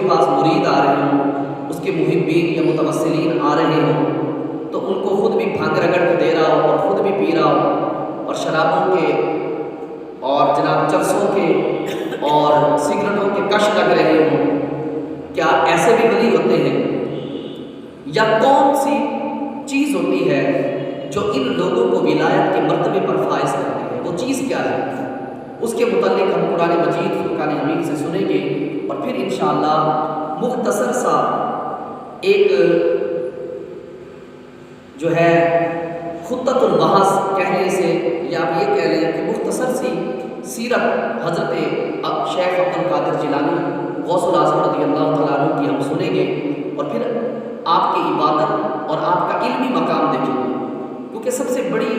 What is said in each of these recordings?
پاس مرید آ رہے ہوں، اس کے محبین یا متوسلین آ رہے ہوں، تو ان کو خود بھی بھنگ رگڑ کے دے رہا ہو اور خود بھی پی رہا ہو، اور شرابوں کے اور جناب چرسوں کے اور سگریٹوں کے کش لگ رہے ہوں، کیا ایسے بھی ولی ہوتے ہیں؟ یا کون سی چیز ہوتی ہے جو ان لوگوں کو ولایت کے مرتبے پر فائز کرتی ہے؟ وہ چیز کیا ہے؟ اس کے متعلق ہم قرآن مجید فرقان حمید سے سنیں گے، اور پھر انشاءاللہ مختصر سا ایک جو ہے خطۃ البحث کہنے سے، یا آپ یہ کہہ لیں کہ مختصر سی سیرت حضرت شیخ عبد القادر جیلانی غوث الاعظم رضی اللہ تعالیٰ عنہ کی ہم سنیں گے، اور پھر آپ کی عبادت اور آپ کا علمی مقام دیکھیں گے، کیونکہ سب سے بڑی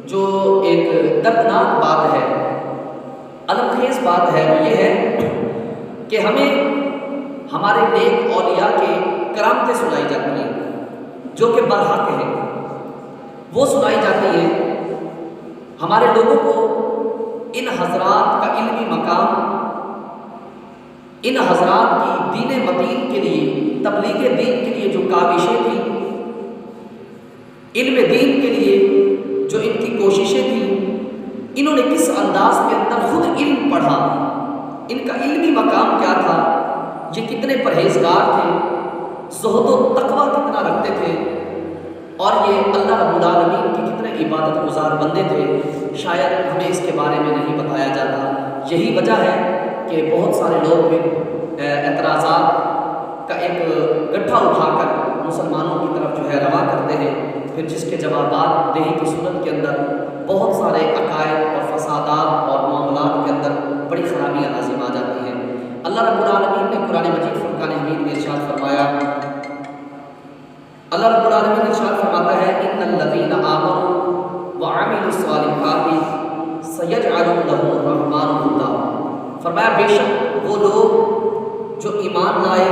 جو ایک دردناک بات ہے، الم خیز بات ہے، وہ یہ ہے کہ ہمیں ہمارے نیک اولیاء کے کرامتیں سنائی جاتی ہیں جو کہ برحق ہیں، وہ سنائی جاتی ہیں، ہمارے لوگوں کو ان حضرات کا علمی مقام، ان حضرات کی دین متین کے لیے، تبلیغ دین کے لیے جو کاوشیں تھیں، علم دین کے لیے جو ان کی کوششیں تھیں، انہوں نے کس انداز کے اندر خود علم پڑھا، ان کا علمی مقام کیا تھا، یہ کتنے پرہیزگار تھے، زہد و تقوی کتنا رکھتے تھے، اور یہ اللہ رب العالمین کی کتنے عبادت گزار بندے تھے، شاید ہمیں اس کے بارے میں نہیں بتایا جاتا۔ یہی وجہ ہے کہ بہت سارے لوگ بھی اعتراضات کا ایک گٹھا اٹھا کر مسلمانوں کی طرف جو ہے روا کرتے ہیں، پھر جس کے جوابات دیہی کی سنت کے اندر بہت سارے عقائد اور فسادات اور معاملات کے اندر بڑی خرابیاں لازم آ جاتی ہیں۔ اللہ رب العالمین نے قرآن مجید فرقان حمید میں ارشاد فرمایا، اللہ رب العالمین ارشاد فرماتا ہے ان الذین آمنوا وعملوا الصالحات سیجعل لهم الرحمن ودا، فرمایا بے شک وہ لوگ جو ایمان لائے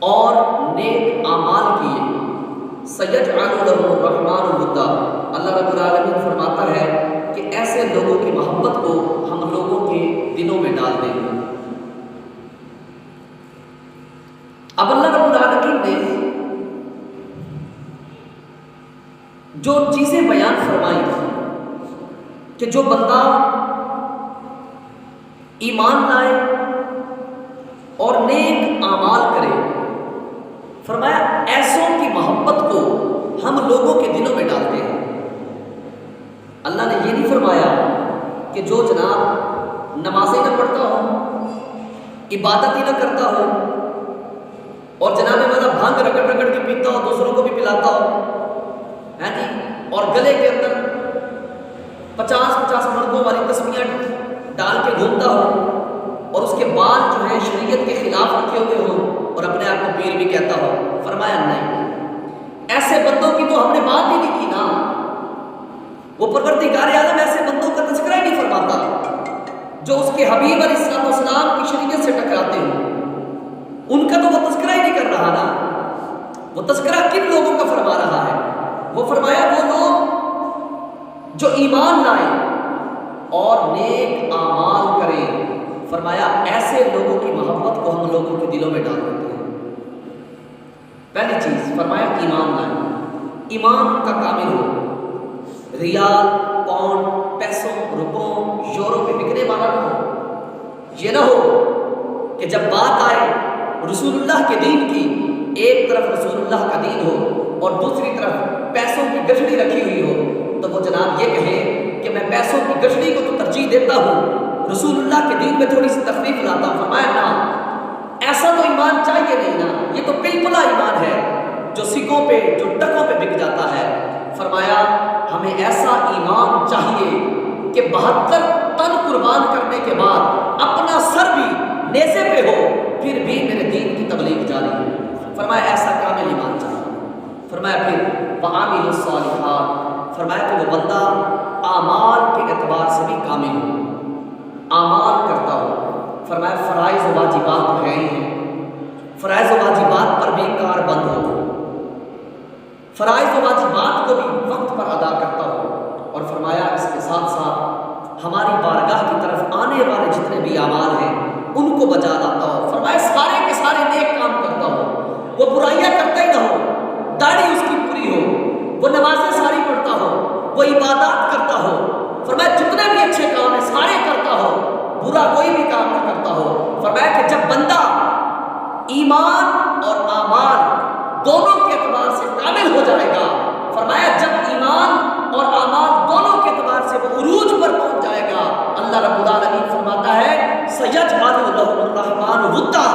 اور نیک اعمال کیے، سیجعل لهم الرحمن ودا، اللہ رب العالمین فرماتا ہے کہ ایسے لوگوں کی محبت کو ہم لوگوں کے دلوں میں ڈال دیں گے۔ اب اللہ رب العالمین نے جو چیزیں بیان فرمائی کہ جو بندہ ایمان لائے اور نیک اعمال کرے، فرمایا ایسوں کی محبت کو ہم لوگوں کے دلوں میں ڈالتے ہیں۔ اللہ نے یہ نہیں فرمایا کہ جو جناب نمازیں نہ پڑھتا ہو، عبادت ہی نہ کرتا ہو، اور جناب والا بھنگ رگڑ رگڑ کے پیتا ہو، دوسروں کو بھی پلاتا ہو، ہے جی، اور گلے کے اندر 50 مردوں والی تسمیاں ڈال کے گھومتا ہو، اور اس کے بال جو ہیں شریعت کے خلاف رکھے ہوئے ہوں، اور اپنے آپ کو پیر بھی کہتا ہو، فرمایا نہیں، ایسے بندوں کی تو ہم نے بات ہی نہیں کی نا، وہ پروردگار عالم ایسے بندوں کا تذکرہ ہی نہیں فرماتا جو اس کے حبیب علیہ السلام کی شریعت سے ٹکراتے ہوں، ان کا تو وہ تذکرہ ہی نہیں کر رہا نا۔ وہ تذکرہ کن لوگوں کا فرما رہا ہے؟ وہ فرمایا وہ لوگ جو ایمان لائیں اور نیک اعمال کریں، فرمایا ایسے لوگوں کی محبت کو ہم لوگوں کے دلوں میں ڈال دیتے ہیں۔ پہلی چیز فرمایا ایمان لائیں، ایمان کا کامل ہو، ریال، پاؤنڈ، پیسوں، روپوں، یورو پہ بکنے والا نہ ہو۔ یہ نہ ہو کہ جب بات آئے رسول اللہ کے دین کی، ایک طرف رسول اللہ کا دین ہو اور دوسری طرف پیسوں کی گٹھڑی رکھی ہوئی ہو، تو وہ جناب یہ کہے کہ میں پیسوں کی گٹھڑی کو تو ترجیح دیتا ہوں، رسول اللہ کے دین میں تھوڑی سی تخفیف لاتا ہوں۔ فرمایا نا، ایسا تو ایمان چاہیے نہیں نا، یہ تو پلپلا ایمان ہے جو سکوں پہ، جو ٹکوں پہ بک جاتا ہے۔ فرمایا ہمیں ایسا ایمان چاہیے کہ 72 تن قربان کرنے کے بعد اپنا سر بھی نیزے پہ ہو، پھر بھی میرے دین کی تبلیغ جاری ہے۔ فرمایا ایسا کامل ایمان چاہیے۔ فرمایا پھر وعامل الصالحات، فرمایا کہ وہ بندہ اعمال کے اعتبار سے بھی کامل ہو، اعمال کرتا ہو۔ فرمایا فرائض و واجبات تو ہے ہی ہیں، فرائض و واجبات پر بھی کار بند ہو، فرائض و واجبات کو بھی وقت پر ادا کرتا ہو، اور فرمایا اس کے ساتھ ساتھ ہماری بارگاہ کی طرف آنے والے جتنے بھی اعمال ہیں ان کو بجا لاتا ہو۔ فرمایا ایمان اور اعمال دونوں کے اعتبار سے کامل ہو جائے گا۔ فرمایا جب ایمان اور اعمال دونوں کے اعتبار سے وہ عروج پر پہنچ جائے گا، اللہ رب العالمین فرماتا ہے سَيَجْعَلُ لَهُ الرَّحْمَنُ وُدًّا،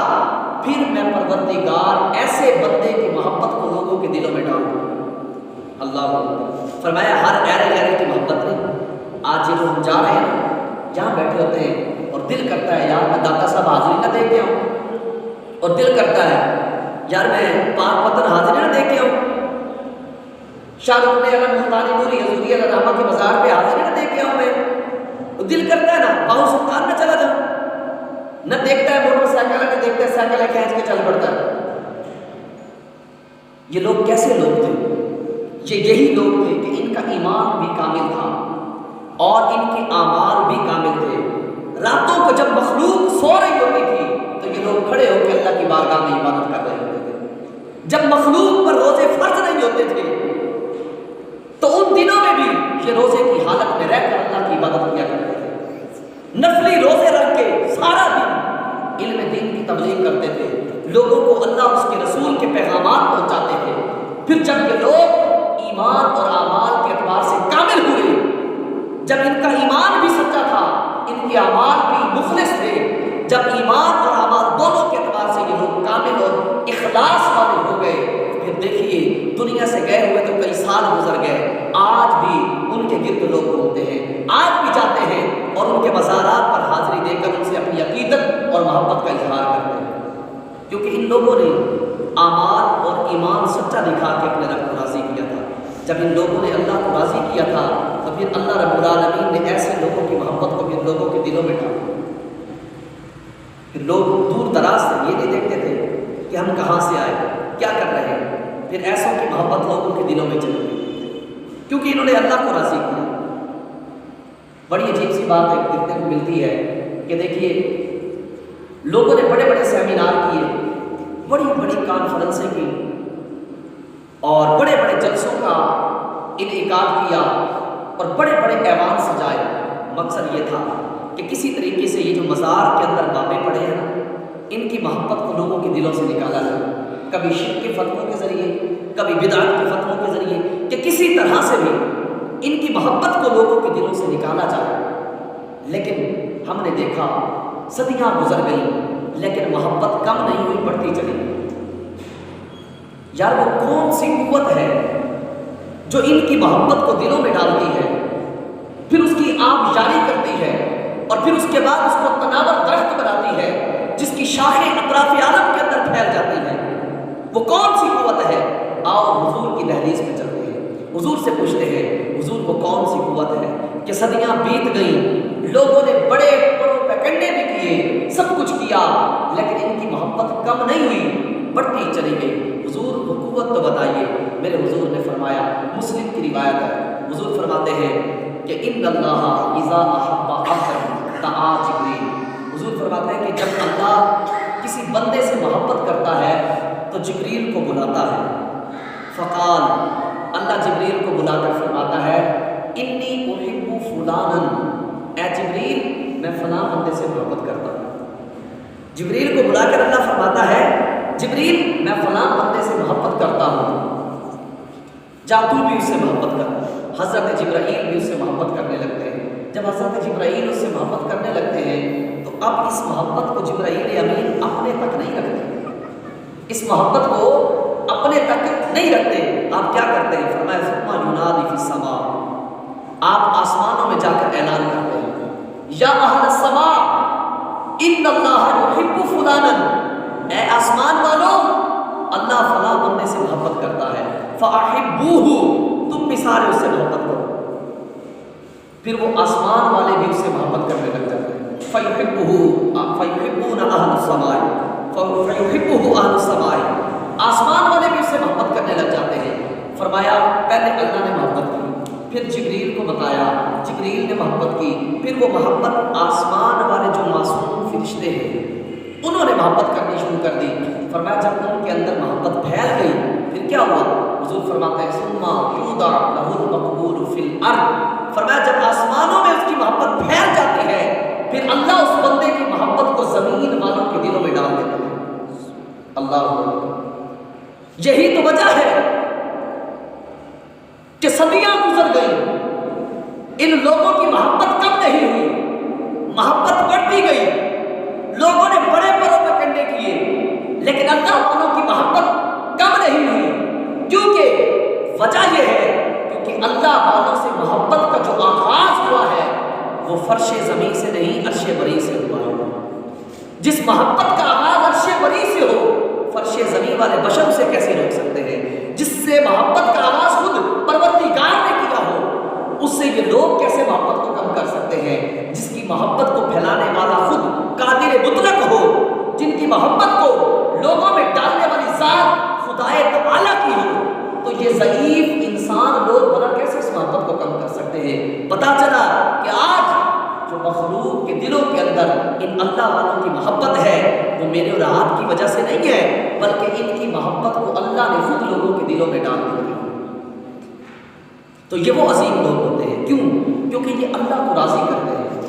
پھر میں پروردگار ایسے بندے کی محبت کو لوگوں کے دلوں میں ڈالوں گا۔ اللہ اکبر۔ فرمایا ہر ایرے ایرے کی محبت نہیں۔ آج یہ ہم جا رہے ہیں جہاں بیٹھے ہوتے ہیں اور دل کرتا ہے یار میں داتا صاحب حاضری نہ دے کے آؤں، اور دل کرتا ہے یار میں پاک پتن حاضری نہ دے کے آؤں، شاہ رخ نے اگر ملتانی نوری حضوری علامہ کے مزار پہ حاضری نہ دے کے آؤں میں، دل کرتا ہے نا باہو سلطان نہ چلا جاؤں، نہ دیکھتا ہے موٹر سائیکل نہ دیکھتا ہے سائیکل کھینچ کے چل پڑتا ہے۔ یہ لوگ کیسے لوگ تھے؟ یہ یہی لوگ تھے کہ ان کا ایمان بھی کامل تھا اور ان کے اعمال بھی کامل تھے۔ راتوں کو جب مخلوق سو رہی ہوتی تھی تو یہ لوگ کھڑے ہو کے اللہ کی بارگاہ میں عبادت کر رہے ہوتے تھے۔ جب مخلوق پر روزے فرض نہیں ہوتے تھے تو ان دنوں میں بھی یہ روزے کی حالت میں رہ کر اللہ کی عبادت کیا کرتے تھے۔ نفلی روزے رکھ کے سارا دن علم دین کی تبلیغ کرتے تھے، لوگوں کو اللہ اور اس کے رسول کے پیغامات پہنچاتے تھے۔ پھر جب یہ لوگ ایمان اور اعمال کے اعتبار سے کامل ہوئے، جب ان کا ایمان بھی سچا تھا، ان کے اعمال بھی مخلص تھے، جب ایمان اور اعمال دونوں کے اعتبار سے یہ لوگ کامل اور اخلاص والے ہو گئے، پھر دیکھیے دنیا سے گئے ہوئے تو کئی سال گزر گئے، آج بھی ان کے گرد لوگ گھومتے ہیں، آج بھی جاتے ہیں اور ان کے مزارات پر حاضری دے کر ان سے اپنی عقیدت اور محبت کا اظہار کرتے ہیں، کیونکہ ان لوگوں نے اعمال اور ایمان سچا دکھا کے اپنے رب کو راضی کیا تھا۔ جب ان لوگوں نے اللہ کو راضی کیا تھا تو پھر اللہ رب العالمین نے ایسے لوگوں کی محبت کو پھر لوگوں کے دلوں میں ڈالا۔ پھر لوگ دور دراز سے یہ نہیں دیکھتے تھے کہ ہم کہاں سے آئے، کیا کر رہے ہیں، پھر ایسوں کی محبت لوگوں کے دلوں میں چلی گئی کیونکہ انہوں نے اللہ کو راضی کیا۔ بڑی عجیب سی بات ہے دیکھنے کو ملتی ہے کہ دیکھیے لوگوں نے بڑے بڑے سیمینار کیے، بڑی بڑی کانفرنسیں کی اور بڑے بڑے جلسوں کا انعقاد کیا اور بڑے بڑے ایوان سجائے۔ مقصد یہ تھا کہ کسی طریقے سے یہ جو مزار کے اندر بابے پڑے ہیں نا، ان کی محبت کو لوگوں کے دلوں سے نکالا جائے، کبھی شرک کے فتووں کے ذریعے، کبھی بدعت کے فتووں کے ذریعے، کہ کسی طرح سے بھی ان کی محبت کو لوگوں کے دلوں سے نکالا جائے۔ لیکن ہم نے دیکھا صدیاں گزر گئیں لیکن محبت کم نہیں ہوئی، بڑھتی چلی گئی۔ یار وہ کون سی قوت ہے جو ان کی محبت کو دلوں میں ڈالتی ہے، پھر اس کی آب جاری کرتی ہے اور پھر اس کے بعد اس کو تناور درخت بناتی ہے جس کی شاخیں اطراف عالم کے اندر پھیل جاتی ہیں؟ وہ کون سی قوت ہے؟ آؤ حضور کی دہلیز پہ چلتے ہیں، حضور سے پوچھتے ہیں حضور وہ کون سی قوت ہے کہ صدیاں بیت گئیں، لوگوں نے بڑے پروپیگنڈے بھی کیے، سب کچھ کیا، لیکن ان کی محبت کم نہیں ہوئی، بڑھتی چلی گئی۔ حضور وہ قوت تو بتائیے۔ میرے حضور نے فرمایا، مسلم کی روایت ہے، حضور فرماتے ہیں کہ ان اللہ اذا احب عبدا دعا جبریل۔ حضور فرماتے ہیں کہ جب اللہ کسی بندے سے محبت کرتا ہے تو جبریل کو بلاتا ہے۔ فقال، اللہ جبریل کو بلا کر فرماتا ہے انی احب فلانا، اے جبریل میں فلاں بندے سے محبت کرتا ہوں۔ جبریل کو بلا کر اللہ فرماتا ہے جبریل میں فلاں بندے سے محبت کرتا ہوں، جا تو بھی اس سے محبت کر۔ حضرت جبرائیل بھی اس سے محبت کرنے لگتے ہیں۔ جب حضرت جبرائیل اس سے محبت کرنے لگتے ہیں تو اب اس محبت کو جبرائیل امین اپنے تک نہیں رکھتے، اس محبت کو اپنے تک نہیں رکھتے۔ آپ کیا کرتے ہیں؟ فرمایا ثم ینادی فی السماء، آپ آسمانوں میں جا کر اعلان کرتے ہیں یا اہل السماء ان اللہ یحب فلانا، اے آسمان والوں اللہ فلاں بندے سے محبت کرتا ہے، فاحبوہ، تم بھی سارے اس سے محبت کرو۔ پھر وہ آسمان والے بھی اس سے محبت کرنے لگ جاتے ہیں۔ فیحبون اہل السماء، فیحبہ اہل السماء، آسمان والے بھی اس سے محبت کرنے لگ جاتے ہیں۔ فرمایا پہلے اللہ نے محبت کی، پھر جبریل کو بتایا، جبریل نے محبت کی، پھر وہ محبت آسمان والے جو معصوم فرشتے ہیں انہوں نے محبت کرنی شروع کر دی۔ فرمایا جب ان کے اندر محبت پھیل گئی پھر کیا ہوا؟ حضور فرماتے ہیں ثم یوضع لہ المقبول فی الارض، فرمایا جب آسمانوں میں اس کی محبت پھیل جاتی ہے پھر اللہ اس بندے کی محبت کو زمین والوں کے دلوں میں ڈال دیتا ہے۔ اللہ یہی تو وجہ ہے کہ صدیاں گزر گئی، ان لوگوں کی محبت کم نہیں ہوئی، محبت بڑھتی گئی، لوگوں نے بڑے پروں میں کنڈے کیے، لیکن اللہ والوں کی محبت کم نہیں ہوئی۔ کیونکہ وجہ یہ ہے کیونکہ اللہ والوں سے محبت کا جو آغاز ہوا ہے وہ فرش زمین سے نہیں، عرش بری سے ہوا ہے۔ جس محبت کا آغاز عرش بری سے ہو، فرش زمین والے بشر سے کیسے روک سکتے ہیں؟ جس سے محبت کا آغاز خود پروردگار نے کیا ہو، اس سے یہ لوگ کیسے محبت کو کم کر سکتے ہیں؟ جس کی محبت کو پھیلانے والا خود قادر مطلق ہو، جن کی محبت کو لوگوں میں ڈالنے والی ذات خدائے تعالیٰ کی ہو، تو یہ ضعیف انسان لوگ بھلا کیسے اس محبت کو کم کر سکتے ہیں؟ پتا چلا کہ آج جو مخلوق کے دلوں کے اندر ان اللہ والوں کی محبت ہے وہ میرے اور آپ کی وجہ سے نہیں ہے، بلکہ ان کی محبت کو اللہ نے خود لوگوں کے دلوں میں ڈال دیا۔ تو یہ وہ عظیم لوگ ہوتے ہیں، کیوں؟ کیونکہ یہ اللہ کو راضی کرتے ہیں،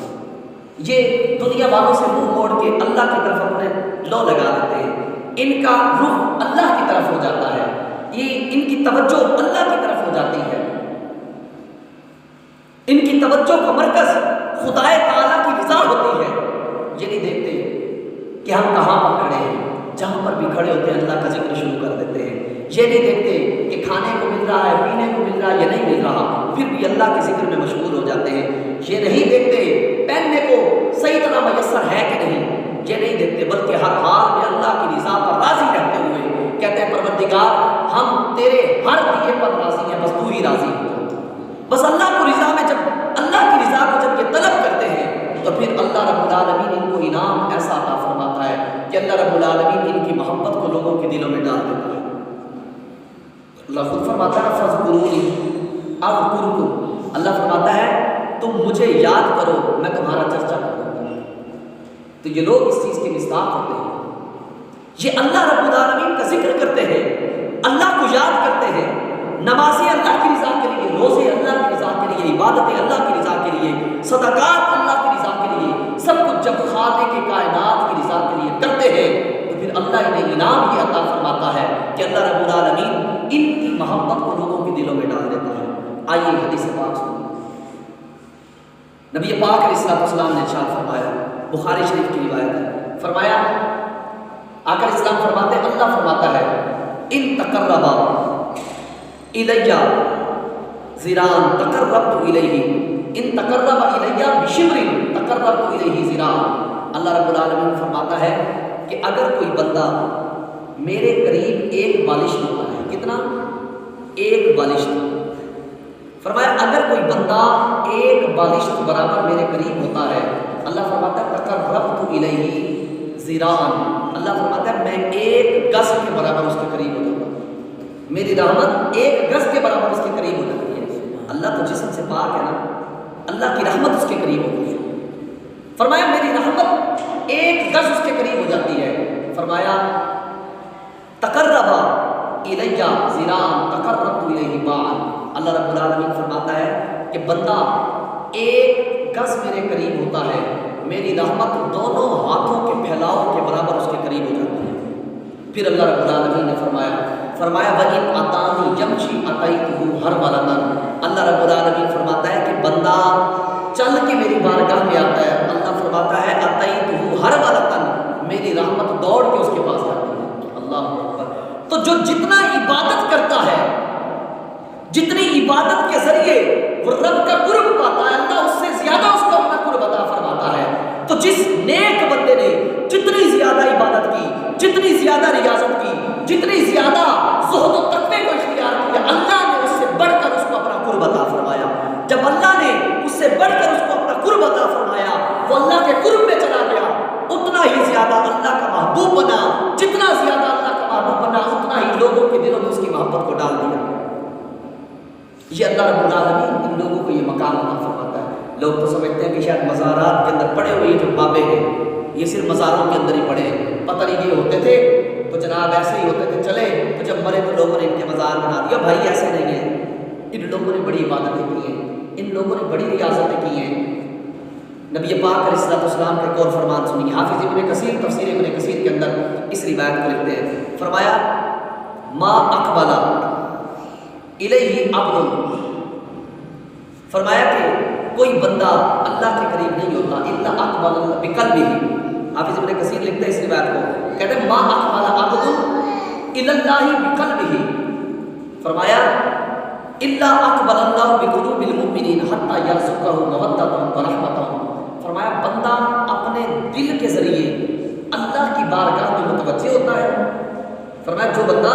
یہ دنیا والوں سے منہ موڑ کے اللہ کی طرف اپنے لو لگا دیتے ہیں، ان کا رخ اللہ کی طرف ہو جاتا ہے، یہ ان کی توجہ اللہ کی طرف ہو جاتی ہے، ان کی توجہ کا مرکز خدائے تعالیٰ کی رضا ہوتی ہے۔ یہ نہیں دیکھتے کہ ہم کہاں پر کھڑے ہیں، جہاں پر بھی کھڑے ہوتے ہیں اللہ کا ذکر شروع کر دیتے ہیں۔ یہ نہیں دیکھتے کہ کھانے کو مل رہا ہے، پینے کو مل رہا ہے یا نہیں مل رہا، پھر بھی اللہ کے ذکر میں مشغول ہو جاتے ہیں۔ یہ نہیں دیکھتے پہننے کو صحیح طرح میسر ہے کہ نہیں، یہ نہیں دیکھتے، بلکہ ہر حال میں اللہ کی رضا پر راضی رہتے ہوئے کہتے ہیں پروردگار ہم تیرے ہر دیے پر راضی ہیں، بس تو ہی راضی ہو۔ بس اللہ کو رضا میں جب اللہ کی رضا کو جب یہ طلب کرتے ہیں تو پھر اللہ رب العالمین ان کو انعام ایسا عطا فرماتا ہے کہ اللہ رب العالمین ان کی محبت کو لوگوں کے دلوں میں ڈال دیتا ہے۔ اللہ خود فرماتا ہے فاذکرونی اذکرکم، اللہ فرماتا ہے تم مجھے یاد کرو میں تمہارا چرچا کروں۔ تو یہ لوگ اس چیز کے مصداق ہوتے ہیں، یہ اللہ رب العالمین کا ذکر کرتے ہیں، اللہ کو یاد کرتے ہیں، نمازیں اللہ کی رضا کے لیے، روزے اللہ کی رضا کے لیے، عبادتیں اللہ کی رضا کے لیے، صدقات اللہ کی رضا کے لیے، سب کچھ جب خالق کائنات کی رضا کے لیے کرتے ہیں تو پھر اللہ انہیں انعام یہ عطا فرماتا ہے کہ اللہ رب العالمین ان کی محبت کو لوگوں کے دلوں میں ڈال دیتا ہے۔ آئیے حدیث پاک سنیں، نبی پاک علیہ السلام نے ارشاد فرمایا، بخاری شریف کی روایت ہے، فرمایا آقا علیہ السلام فرماتے ہیں، اللہ فرماتا ہے ان تقربا الیہ ذراعا تقربت الیہ، ان تقرب الیہ بشبر تقربت الیہ ذراعا۔ اللہ رب العالمین فرماتا ہے کہ اگر کوئی بندہ میرے قریب ایک بالشت ہوتا ہے، کتنا؟ ایک بالشت، فرمایا اگر کوئی بندہ ایک بالشت برابر میرے قریب ہوتا ہے، اللہ فرماتا ہے تقربت الیہ ذراعا، اللہ فرماتا ہے میں ایک گز کے برابر اس کے قریب ہو جاتا ہوں، میری رحمت ایک گز کے برابر اس کے قریب ہو جاتی ہے۔ اللہ تو جسم سے پاک ہے نا، اللہ کی رحمت اس کے قریب ہوتی ہے، فرمایا میری رحمت ایک گز اس کے قریب ہو جاتی ہے، فرمایا تقربا الیہ ذراعا تقربت الیہ باعا، اللہ رب العالمین فرماتا ہے کہ بندہ ایک گز میرے قریب ہوتا ہے، میری رحمت دونوں ہاتھوں کے پھیلاؤ کے برابر اس کے قریب ہو جاتی ہے۔ پھر اللہ رب العالمین نے فرمایا وَإِنْ أَتَانِي يَمْشِي أَتَيْتُهُ هَرْوَلَةً، اللہ رب العالمین فرماتا ہے کہ بندہ چل کے میری بارگاہ میں آتا ہے، اللہ فرماتا ہے أَتَيْتُهُ هَرْوَلَةً، میری رحمت دوڑ کے اس کے پاس جاتی ہے۔ اللہ اکبر۔ تو جو جتنا عبادت کرتا ہے، جتنی عبادت کے ذریعے وہ رب کا قرب پاتا ہے، اللہ اس سے زیادہ اس کو اپنا قرب عطا فرماتا ہے۔ تو جس نیک بندے نے جتنی زیادہ عبادت کی، جتنی زیادہ ریاضت کی، جتنی زیادہ زہد و تقوی کو اختیار کیا، اللہ نے اس سے بڑھ کر اس کو اپنا قرب عطا فرمایا۔ جب اللہ نے اس سے بڑھ کر اس کو اپنا قرب عطا فرمایا، وہ اللہ کے قرب میں چلا گیا، اتنا ہی زیادہ اللہ کا محبوب بنا، جتنا زیادہ اللہ کا محبوب بنا اتنا ہی لوگوں کے دلوں میں اس کی محبت کو ڈال دیا۔ یہ اللہ رب العالمین ان لوگوں کو یہ مقام عطا فرماتا ہے۔ لوگ تو سمجھتے ہیں کہ شاید مزارات کے اندر پڑے ہوئے جو بابے ہیں یہ صرف مزاروں کے اندر ہی پڑے ہیں، پتہ نہیں یہ ہوتے تھے تو جناب ایسے ہی ہوتے تھے، چلے تو جب مرے تو لوگوں نے ان کے مزار بنا دیا۔ بھائی ایسے نہیں ہے، ان لوگوں نے بڑی عبادتیں کی ہیں، ان لوگوں نے بڑی ریاضتیں کی ہیں۔ نبی پاک علیہ السلام کا ایک اور فرمان سنیے، حافظ ابن کثیر تفسیر ابن کثیر کے اندر اس روایت کو لکھتے ہیں، فرمایا ما اقبلا الیہ عبد، فرمایا کہ کوئی بندہ اللہ کے قریب نہیں ہوتا الا اقبل بقلبہ. حافظ ابن کثیر لکھتے ہیں اس روایت کو، کہتے ہیں ما اقبل عبد الی اللہ بقلبہ، فرمایا الا اقبل اللہ بقلوب المؤمنین حتی یرزقہ مودۃ ورحمۃ. فرمایا بندہ اپنے دل کے ذریعے اللہ کی بارگاہ میں متوجہ ہوتا ہے. فرمایا جو بندہ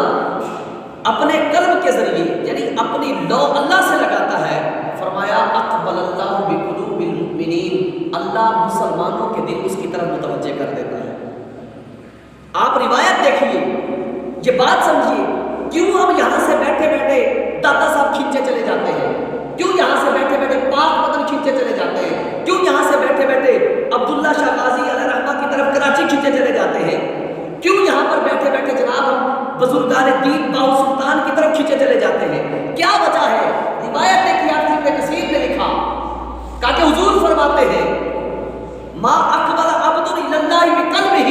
اپنے قلب کے ذریعے یعنی اپنی لو اللہ سے لگاتا ہے، فرمایا اقبل اللہ بقلوب المؤمنین، اللہ مسلمانوں کے دل اس کی طرف متوجہ کر دیتا ہے. آپ روایت دیکھیے، یہ بات سمجھیے، کیوں ہم یہاں سے بیٹھے بیٹھے داتا صاحب کھینچے چلے جاتے ہیں، کیوں یہاں سے بیٹھے بیٹھے پاک وطن کھینچے چلے جاتے ہیں، کیوں یہاں سے بیٹھے بیٹھے عبداللہ شاہ غازی علیہ رحمہ کی طرف کراچی کھینچے چلے جاتے ہیں، کیوں یہاں پر بیٹھے بیٹھے جناب ہم بزرگان دین باؤ سلطان کی طرف کھینچے چلے جاتے ہیں؟ کیا وجہ ہے؟ روایت ہے کہ آپ ابن کثیر نے لکھا، کہا کہ حضور فرماتے ہیں ما اقبل عبد الی اللہ بقلبہ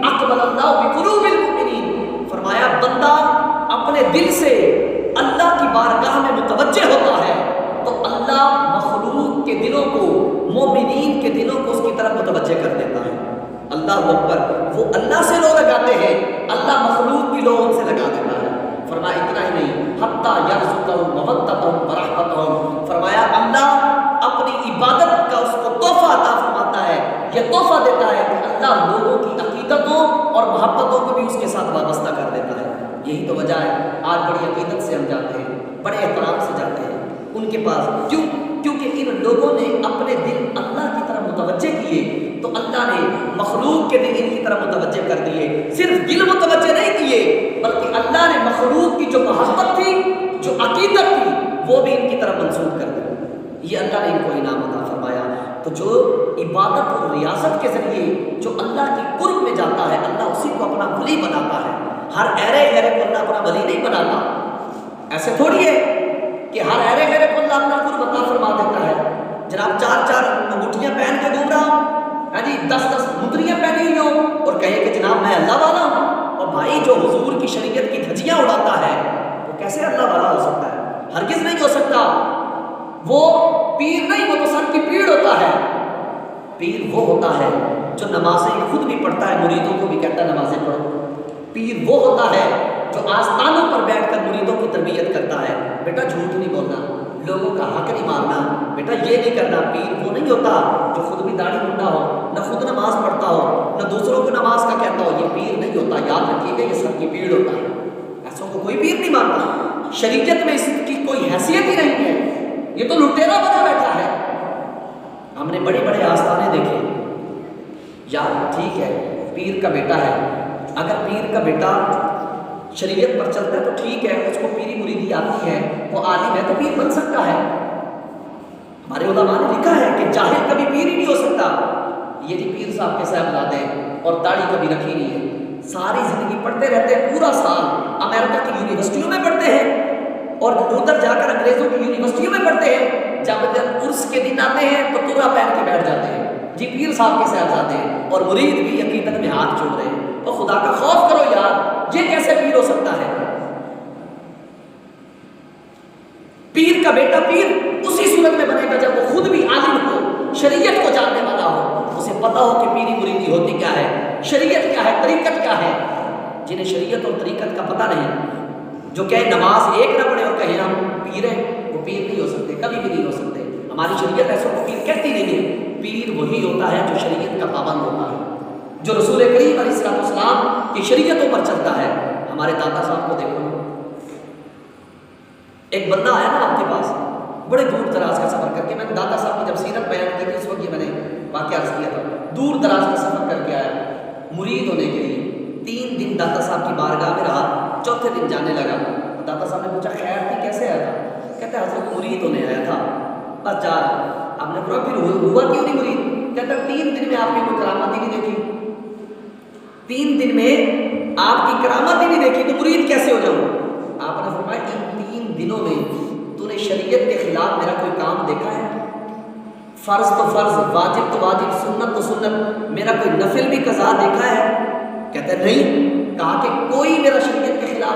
اقبل اللہ بقلوب المؤمنین. فرمایا بندہ اپنے دل سے اللہ کی بارگاہ میں متوجہ ہوتا ہے تو اللہ مخلوق کے دلوں کو، مومنین کے دلوں کو اس کی طرف متوجہ کر دیتا ہے. اللہ اکبر. وہ اللہ سے لو لگاتے ہیں، اللہ مخلوق کی لو ان سے لگا دیتا ہے. فرمایا اتنا ہی نہیں حتی یرزقہ مودۃ ورحمۃ. فرمایا اللہ اپنی عبادت کا اس کو تحفہ عطا فرماتا ہے، یہ تحفہ دیتا ہے کہ اللہ لوگوں کی عقیدتوں اور محبتوں کو بھی اس کے ساتھ وابستہ کر دیتا ہے. یہی تو وجہ ہے آج بڑی عقیدت سے ہم جاتے ہیں، بڑے احترام سے جاتے ہیں ان کے پاس. کیوں؟ کیونکہ ان لوگوں نے اپنے دل اللہ کی طرف متوجہ کیے تو اللہ نے مخلوق کے دل ان کی طرف متوجہ کر دیے. صرف دل متوجہ نہیں کیے بلکہ اللہ نے مخلوق کی جو محبت تھی، جو عقیدت تھی، وہ بھی ان کی طرف منسوخ کر دی. یہ اللہ نے ان کو انعام عطا فرمایا. تو جو عبادت اور ریاست کے ذریعے جو اللہ کی قرب میں جاتا ہے، اللہ اسی کو اپنا ولی بناتا ہے. ہر ایرے گہرے کو اللہ اپنا ولی نہیں بناتا. ایسے تھوڑی ہے کہ ہر ایرے گہرے کو اللہ اپنا قرب عطا فرما دیتا ہے. جناب 4 انگوٹھیاں پہن کے گھوم رہا ہوں، ہاں جی 10 مدریاں پہنی ہوئی ہوں اور کہے کہ جناب میں اللہ والا ہوں. اور بھائی جو حضور کی شریعت کی دھجیاں اڑاتا ہے وہ کیسے اللہ والا ہو سکتا ہے؟ ہرگز نہیں ہو سکتا. وہ پیر نہیں، وہ تو سر کی پیڑ ہوتا ہے. پیر وہ ہوتا ہے جو نمازیں خود بھی پڑھتا ہے، مریدوں کو بھی کہتا ہے نمازیں پڑھو. پیر وہ ہوتا ہے جو آستانوں پر بیٹھ کر مریدوں کی تربیت کرتا ہے. بیٹا جھوٹ نہیں بولنا، لوگوں کا حق نہیں مارنا، بیٹا یہ نہیں کرنا. پیر وہ نہیں ہوتا جو خود بھی داڑھی منڈا ہو، نہ خود نماز پڑھتا ہو، نہ دوسروں کو نماز کا کہتا ہو. یہ پیر نہیں ہوتا، یاد رکھیے گا، یہ سب کی پیڑ ہوتا ہے. ایسوں کو کوئی پیر نہیں مانتا. شریعت میں اس کی کوئی حیثیت ہی نہیں ہے. یہ تو لٹیرا بنا بیٹھا ہے. ہم نے بڑے بڑے آستانے دیکھے. یار ٹھیک ہے پیر کا بیٹا ہے، اگر پیر کا بیٹا شریعت پر چلتا ہے تو ٹھیک ہے، اس کو پیری مریدی آتی ہے، وہ عالم ہے تو پیر بن سکتا ہے. ہمارے علماء نے لکھا ہے کہ جاہل کبھی پیر ہی نہیں ہو سکتا. یہ جی پیر صاحب کے صاحبزادے اور داڑھی کبھی رکھی نہیں ہے، ساری زندگی پڑھتے رہتے ہیں، پورا سال امریکہ کی یونیورسٹیوں میں پڑھتے ہیں اور ادھر جا کر انگریزوں کی یونیورسٹیوں میں پڑھتے ہیں. جب عرس کے دن آتے ہیں تو تورا پہن کے بیٹھ جاتے ہیں. جی پیر صاحب کے صاحبزادے ہیں اور مرید بھی عقیدت میں ہاتھ جوڑ رہے ہیں. اور خدا کا خوف کرو یار، یہ کیسے پیر ہو سکتا ہے؟ پیر کا بیٹا پیر اسی صورت میں بنے گا جب وہ خود بھی عالم ہو، شریعت کو جاننے والا ہو، اسے پتا ہو کہ پیری مریدی ہوتی کیا ہے، شریعت کیا ہے، طریقت کیا ہے. جنہیں شریعت اور طریقت کا پتہ نہیں، جو کہے نماز ایک نہ پڑھے اور کہے ہم پیر ہیں، وہ پیر نہیں ہو سکتے، کبھی بھی نہیں ہو سکتے. ہماری شریعت ایسا کو پیر کہتی نہیں ہے. پیر وہی ہوتا ہے جو شریعت کا پابند ہوتا ہے، جو رسول کریم علیہ السلام کی شریعتوں پر چلتا ہے. ہمارے دادا صاحب کو دیکھو، ایک بندہ آیا نا آپ کے پاس بڑے دور دراز کا سفر کر کے. میں نے دادا صاحب کی جب سیرت بیان کی تھی اس وقت یہ میں نے واقعہ عرض کیا تھا. دور دراز کا سفر کر کے آیا مرید ہونے کے لیے. 3 دن دادا صاحب کی بارگاہ میں رہا، چوتھے دن جانے لگا. دادا صاحب نے پوچھا خیر تھی، کیسے آیا تھا؟ کہتے حضرت مرید ہونے آیا تھا، بس جا رہا. آپ نے پورا پھر ہوا کیوں نہیں مرید؟ کہتا 3 دن میں آپ کی کوئی کرامت ہی نہیں دیکھی، 3 دن میں آپ کی کرامت ہی نہیں دیکھی تو مرید کیسے ہو جاؤں؟ آپ نے فرمایا ان 3 دنوں میں تو نے شریعت کے خلاف میرا کوئی کام دیکھا ہے؟ فرض تو فرض، واجب تو واجب، سنت تو سنت، میرا کوئی نفل بھی قضا دیکھا ہے؟ کہتے نہیں. کہا کہ کوئی میرا شریعت کے خلاف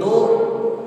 2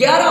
11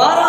12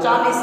40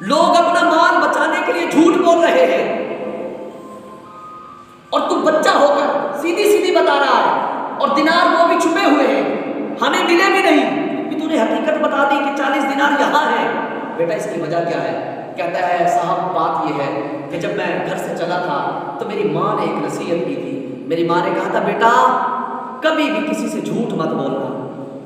لوگ اپنا مال بچانے کے لیے جھوٹ بول رہے ہیں اور تو بچہ ہو کر سیدھی سیدھی بتا رہا ہے، اور دینار وہ بھی چھپے ہوئے ہیں، ہمیں ملے بھی نہیں کہ تو نے حقیقت بتا دی کہ 40 دینار یہاں ہے۔ بیٹا اس کی وجہ کیا ہے؟ کہتا ہے صاحب بات یہ ہے کہ جب میں گھر سے چلا تھا تو میری ماں نے ایک نصیحت کی تھی، میری ماں نے کہا تھا بیٹا کبھی بھی کسی سے جھوٹ مت بولنا،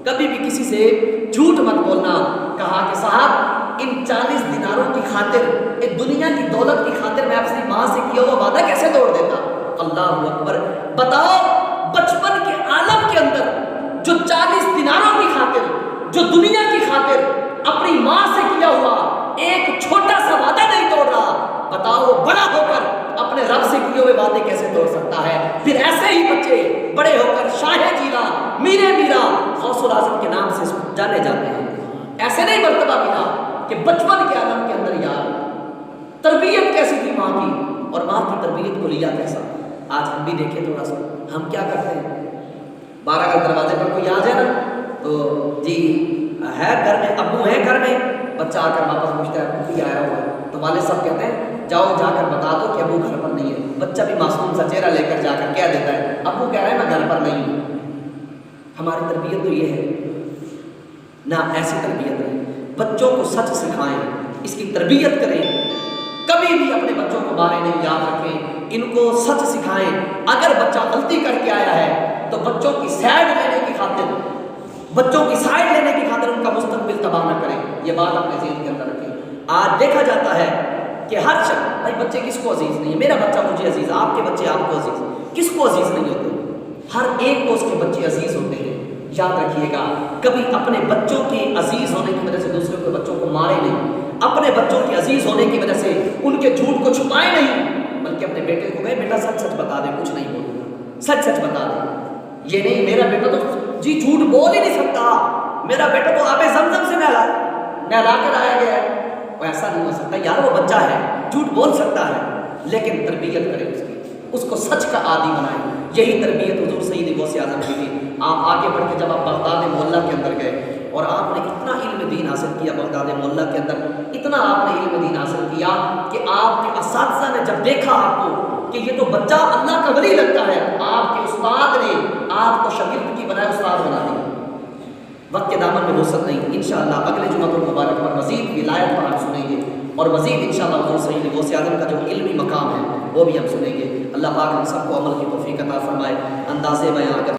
کبھی بھی کسی سے جھوٹ مت بولنا۔ کہا کہ صاحب ان 40 دیناروں کی خاطر، اس دنیا کی دولت کی خاطر میں اپنی ماں سے کیا ہوا وعدہ کیسے توڑ دیتا؟ اللہ اکبر! بتاؤ بچپن کے عالم کے اندر جو 40 دیناروں کی خاطر، جو دنیا کی خاطر اپنی ماں سے کیا ہوا ایک چھوٹا سا وعدہ نہیں توڑ رہا، بتاؤ بڑا ہو کر اپنے رب سے کیے ہوئے وعدے کیسے توڑ سکتا ہے؟ پھر ایسے ہی بچے بڑے ہو کر شاہ جیلا، میرے میرا، غوث العظم کے نام سے جانے جاتے ہیں۔ ایسے نہیں مرتبہ ملا کہ بچپن کے عالم کے اندر یار تربیت کیسی تھی ماں کی، اور ماں کی تربیت کو لیا کیسا۔ آج ہم بھی دیکھیں تھوڑا سا ہم کیا کرتے ہیں، 12 کا دروازے پر کوئی آ جائے نا تو جی ہے گھر میں، ابو ہیں گھر میں، بچہ آ کر واپس پوچھتا ہے ابو کوئی آیا ہوا ہے، تو والد صاحب کہتے ہیں جاؤ جا کر بتا دو کہ ابو گھر پر نہیں ہے۔ بچہ بھی معصوم سا چہرہ لے کر جا کر کہہ دیتا ہے ابو کہہ رہے ہیں میں گھر پر نہیں ہوں۔ ہماری تربیت تو یہ ہے نہ، ایسی تربیت ہے۔ بچوں کو سچ سکھائیں، اس کی تربیت کریں، کبھی بھی اپنے بچوں کو بارے نہیں یاد رکھیں، ان کو سچ سکھائیں۔ اگر بچہ غلطی کر کے آیا ہے تو بچوں کی سائڈ لینے کی خاطر، بچوں کی سائڈ لینے کی خاطر ان کا مستقبل تباہ نہ کریں، یہ بات اپنے ذہن کے اندر رکھیں۔ آج دیکھا جاتا ہے کہ ہر شخص، بھائی بچے کس کو عزیز نہیں ہے؟ میرا بچہ مجھے عزیز، آپ کے بچے آپ کو عزیز، کس کو عزیز نہیں ہوتے؟ ہر ایک کو اس کے بچے عزیز ہوتے ہیں۔ یاد رکھیے گا کبھی اپنے بچوں کی عزیز ہونے کی وجہ سے دوسروں کے بچوں کو مارے نہیں، اپنے بچوں کی عزیز ہونے کی وجہ سے ان کے جھوٹ کو چھپائے نہیں، بلکہ اپنے بیٹے کو کہے بیٹا سچ سچ بتا دے، کچھ نہیں بولوں گا، سچ سچ بتا دے۔ یہ نہیں میرا بیٹا تو جی جھوٹ بول ہی نہیں سکتا، میرا بیٹا تو آب زمزم سے نہلا کر آیا گیا ہے، وہ ایسا نہیں ہو سکتا یار، وہ بچہ ہے جھوٹ بول سکتا ہے، لیکن تربیت کرے اس کی، اس کو سچ کا عادی بنائے۔ یہی تربیت حضور سید غوث اعظم کی تھی۔ آپ آگے بڑھ کے جب آپ بغداد محلہ کے اندر گئے اور آپ نے اتنا علم دین حاصل کیا، بغداد محلہ کے اندر اتنا آپ نے علم دین حاصل کیا کہ آپ کے اساتذہ نے جب دیکھا آپ کو کہ یہ تو بچہ اللہ کا ولی لگتا ہے، آپ کے استاد نے آپ کو شاگرد کی بنائے استاد بنا دیا۔ وقت کے دامن میں وسعت نہیں، انشاءاللہ اگلے جمعہ المبارک پر مزید ولایت پر ہم سنیں گے، اور مزید انشاءاللہ حضور سید غوث اعظم کا جو علمی مقام ہے وہ بھی ہم سنیں گے۔ اللہ پاک ہم سب کو عمل کی توفیق عطا فرمائے۔ انداز بیان اگر